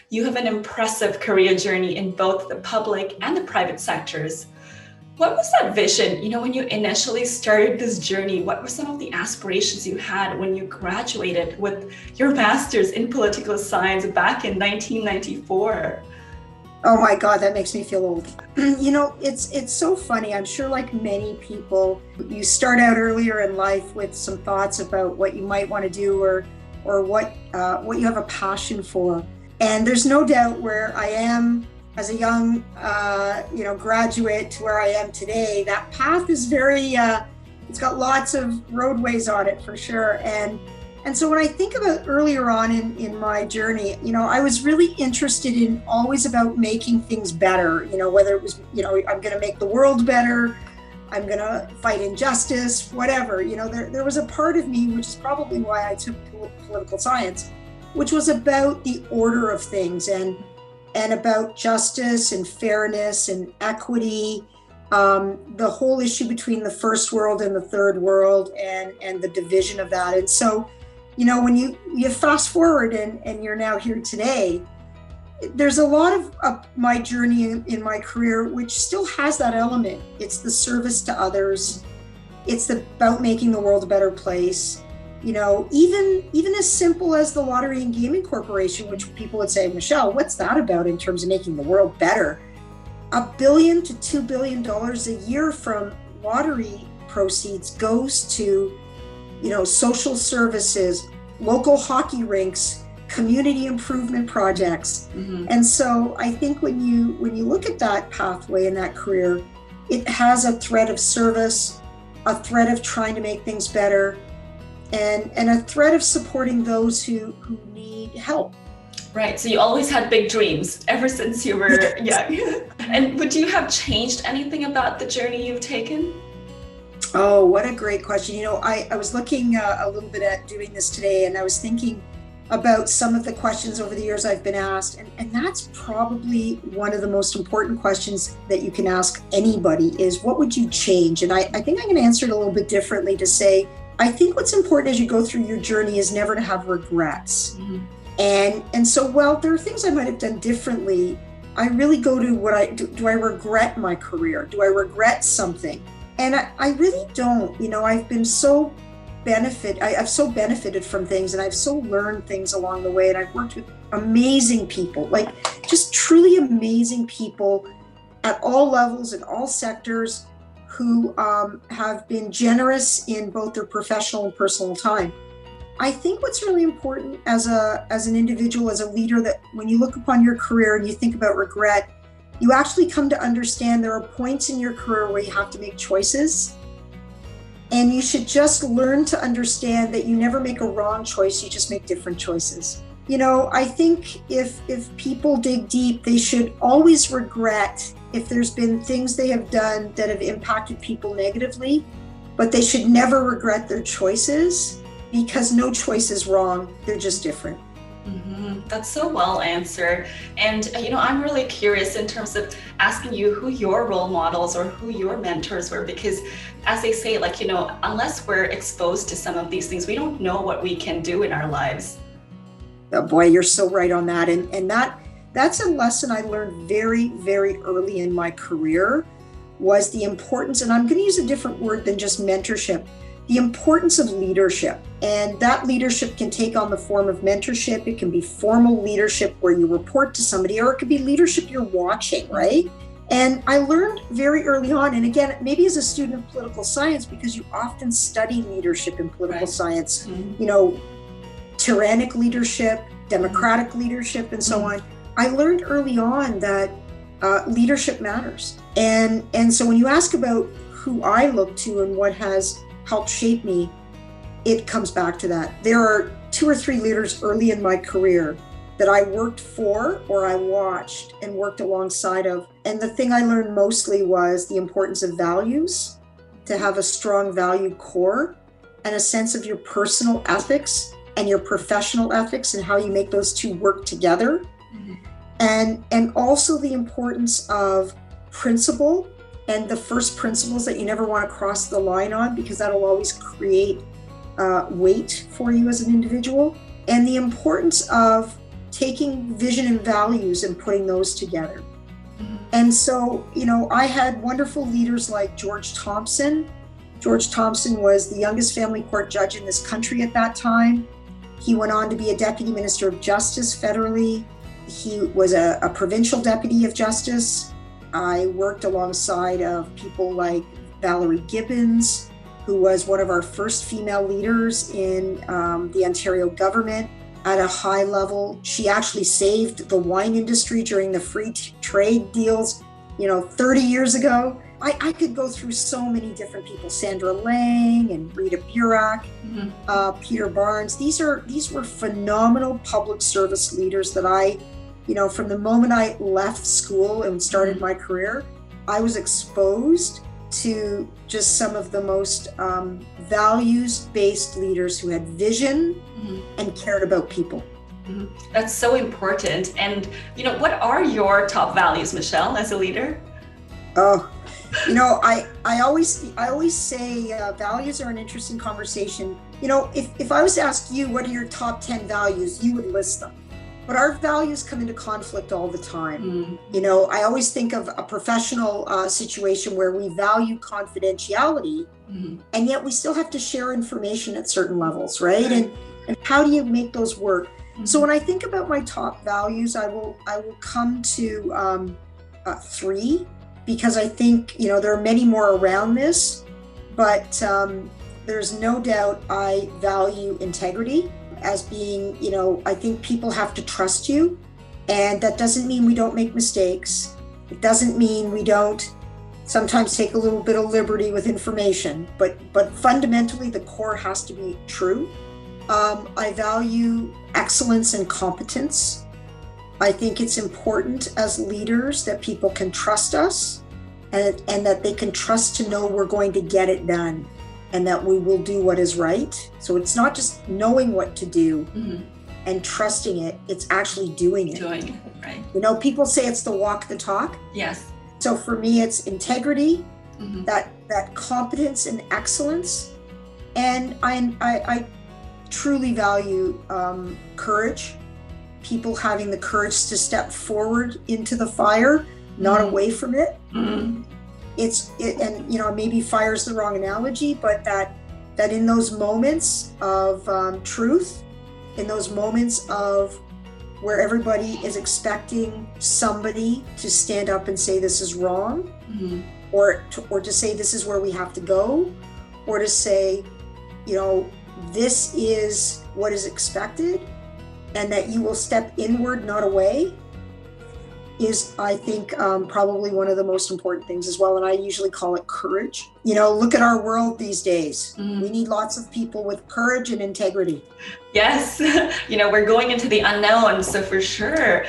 You have an impressive career journey in both the public and the private sectors. What was that vision? When you initially started this journey, what were some of the aspirations you had when you graduated with your master's in political science back in 1994? Oh my God, that makes me feel old. It's so funny. I'm sure like many people, you start out earlier in life with some thoughts about what you might want to do or what you have a passion for. And there's no doubt where I am as a young graduate to where I am today, that path is very it's got lots of roadways on it for sure. And so when I think about earlier on in my journey, I was really interested in always about making things better, whether it was, I'm going to make the world better, I'm going to fight injustice, whatever. There was a part of me, which is probably why I took political science, which was about the order of things and about justice and fairness and equity, the whole issue between the first world and the third world and the division of that. And so, when you fast forward and you're now here today, there's a lot of my journey in my career, which still has that element. It's the service to others. It's about making the world a better place. Even as simple as the Lottery and Gaming Corporation, which people would say, Michelle, what's that about in terms of making the world better? $1 billion to $2 billion a year from lottery proceeds goes to social services, local hockey rinks, community improvement projects. Mm-hmm. And so I think when you look at that pathway in that career, it has a thread of service, a thread of trying to make things better, and a thread of supporting those who need help. Right. So you always had big dreams ever since you were young. And would you have changed anything about the journey you've taken? Oh, what a great question. I was looking a little bit at doing this today, and I was thinking about some of the questions over the years I've been asked. And that's probably one of the most important questions that you can ask anybody is, what would you change? And I think I'm going to answer it a little bit differently to say, I think what's important as you go through your journey is never to have regrets. Mm-hmm. And so, while there are things I might have done differently, I really go to do I regret my career? Do I regret something? And I really don't. I've been so I've so benefited from things, and I've so learned things along the way, and I've worked with amazing people, like just truly amazing people at all levels in all sectors who have been generous in both their professional and personal time. I think what's really important as an individual, as a leader, that when you look upon your career and you think about regret, you actually come to understand there are points in your career where you have to make choices. And you should just learn to understand that you never make a wrong choice, you just make different choices. I think if people dig deep, they should always regret if there's been things they have done that have impacted people negatively, but they should never regret their choices, because no choice is wrong, they're just different. Mm-hmm. That's so well answered. And, I'm really curious in terms of asking you who your role models or who your mentors were, because as they say, unless we're exposed to some of these things, we don't know what we can do in our lives. Oh boy, you're so right on that. And that's a lesson I learned very, very early in my career, was the importance, and I'm going to use a different word than just mentorship, the importance of leadership. And that leadership can take on the form of mentorship. It can be formal leadership where you report to somebody, or it could be leadership you're watching, right? And I learned very early on, and again, maybe as a student of political science, because you often study leadership in political science, mm-hmm. Tyrannic leadership, democratic mm-hmm. leadership, and so mm-hmm. on. I learned early on that leadership matters. And so when you ask about who I look to and what has helped shape me, it comes back to that. There are 2 or 3 leaders early in my career that I worked for, or I watched and worked alongside of. And the thing I learned mostly was the importance of values, to have a strong value core and a sense of your personal ethics and your professional ethics and how you make those two work together. Mm-hmm. And also the importance of principle, and the first principles that you never want to cross the line on, because that'll always create weight for you as an individual. And the importance of taking vision and values and putting those together. And so, I had wonderful leaders like George Thompson. George Thompson was the youngest family court judge in this country at that time. He went on to be a deputy minister of justice federally. He was a provincial deputy of justice. I worked alongside of people like Valerie Gibbons, who was one of our first female leaders in the Ontario government at a high level. She actually saved the wine industry during the free trade deals, 30 years ago. I could go through so many different people, Sandra Lang and Rita Burak, Peter Barnes. These were phenomenal public service leaders that I, from the moment I left school and started my career, I was exposed to just some of the most values-based leaders who had vision and cared about people. That's so important. And, what are your top values, Michelle, as a leader? Oh, I always say values are an interesting conversation. If I was to ask you, what are your top 10 values, you would list them. But our values come into conflict all the time. I always think of a professional situation where we value confidentiality, and yet we still have to share information at certain levels, right? And how do you make those work? So when I think about my top values, I will come to 3, because I think, there are many more around this, but there's no doubt I value integrity as being, I think people have to trust you. And that doesn't mean we don't make mistakes. It doesn't mean we don't sometimes take a little bit of liberty with information, but fundamentally the core has to be true. I value excellence and competence. I think it's important as leaders that people can trust us and that they can trust to know we're going to get it done and that we will do what is right. So it's not just knowing what to do and trusting it, it's actually doing it. Doing it, right. People say it's the walk the talk. Yes. So for me, it's integrity, that competence and excellence. And I truly value courage, people having the courage to step forward into the fire, not away from it. And maybe fire is the wrong analogy, but that in those moments of truth, in those moments of where everybody is expecting somebody to stand up and say this is wrong, or to say this is where we have to go, or to say, this is what is expected, and that you will step inward, not away, is, I think, probably one of the most important things as well. And I usually call it courage. Look at our world these days. We need lots of people with courage and integrity. Yes. We're going into the unknown. So for sure,